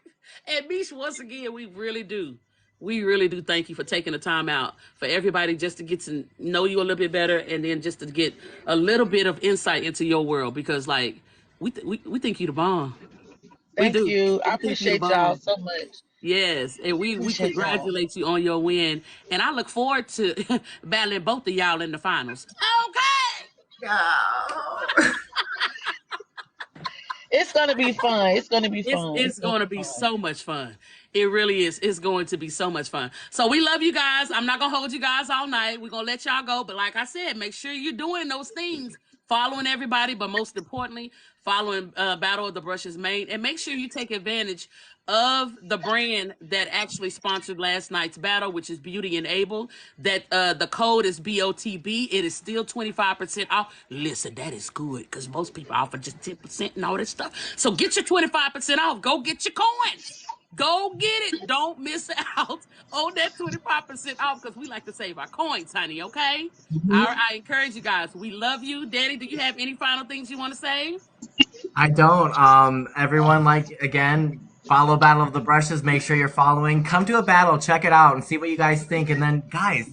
And Mish, once again, we really do. We really do thank you for taking the time out for everybody just to get to know you a little bit better and then just to get a little bit of insight into your world because, like, we think you the bomb. We Thank do. you. I We think you the appreciate y'all bomb. so much. Yes, and we Appreciate y'all. congratulate you on your win. And I look forward to battling both of y'all in the finals. Okay. Oh. It's gonna be fun. It's gonna be It's fun. It's it's gonna going to be be fun. so much fun. It really is. It's going to be so much fun. So we love you guys. I'm not gonna hold you guys all night. We're gonna let y'all go. But like I said, make sure you're doing those things, following everybody, but most importantly, following Battle of the Brushes Main, and make sure you take advantage of the brand that actually sponsored last night's battle, which is Beauty and Able. That the code is BOTB. It is still 25% off. Listen, that is good because most people offer just 10% and all that stuff. So get your 25% off. Go get your coins. Go get it. Don't miss out on that 25% off because we like to save our coins, honey. Okay. I encourage you guys. We love you. Danny, do you have any final things you want to say? I don't. Everyone, like, again, follow Battle of the Brushes. Make sure you're following. Come to a battle, check it out, and see what you guys think. And then, guys,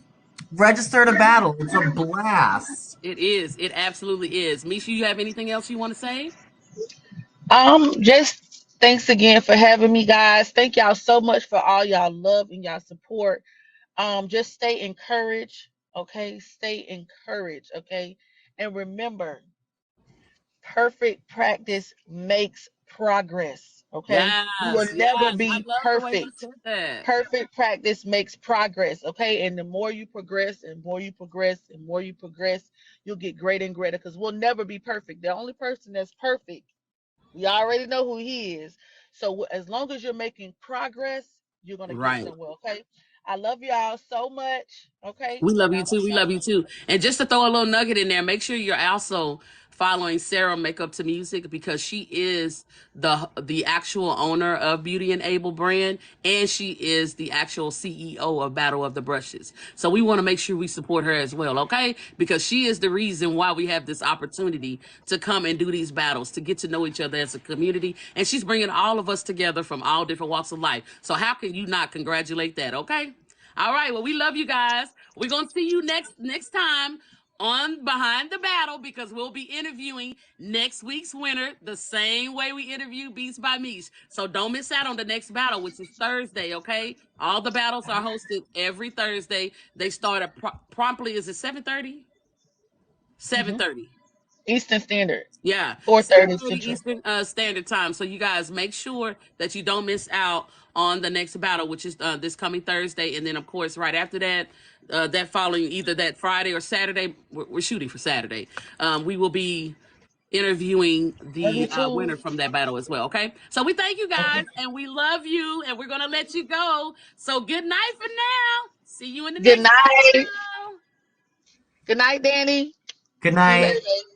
register to battle. It's a blast. It is. It absolutely is. Misha, you have anything else you want to say? Just thanks again for having me, guys. Thank y'all so much for all y'all love and y'all support. Just stay encouraged, okay? Stay encouraged, okay? And remember, perfect practice makes progress, okay? You will Yes. never Yes. I be love the way you perfect. said that. Perfect practice makes progress, okay? And the more you progress and more you progress and more you progress, you'll get greater and greater because we'll never be perfect. The only person that's perfect, we already know who he is. So as long as you're making progress, you're going to get Right. somewhere, okay? I love y'all so much, okay? We love And you I will too. We talk love you to you. too. And just to throw a little nugget in there, make sure you're also following Sarah Makeup to Music because she is the actual owner of Beauty and Able brand, and she is the actual CEO of Battle of the Brushes. So we want to make sure we support her as well, okay? Because she is the reason why we have this opportunity to come and do these battles, to get to know each other as a community. And she's bringing all of us together from all different walks of life. So how can you not congratulate that, okay? All right. Well, we love you guys. We're gonna see you next time on Behind the Battle because we'll be interviewing next week's winner the same way we interview Beats by Mesh. So don't miss out on the next battle, which is Thursday. Okay. All the battles are hosted every Thursday. They start at promptly. Is it 7:30? Hmm. 7:30. Eastern Standard, Yeah, 4:30 7:30 Central. Eastern Standard Time. So you guys make sure that you don't miss out on the next battle, which is this coming Thursday, and then of course right after that, that following either that Friday or Saturday. We're shooting for Saturday. We will be interviewing Love you the too. winner from that battle as well. Okay, so we thank you guys, Okay. and we love you, and we're gonna let you go. So good night for now. See you in the Good next night. battle. Good night, Danny. Good See you night. later.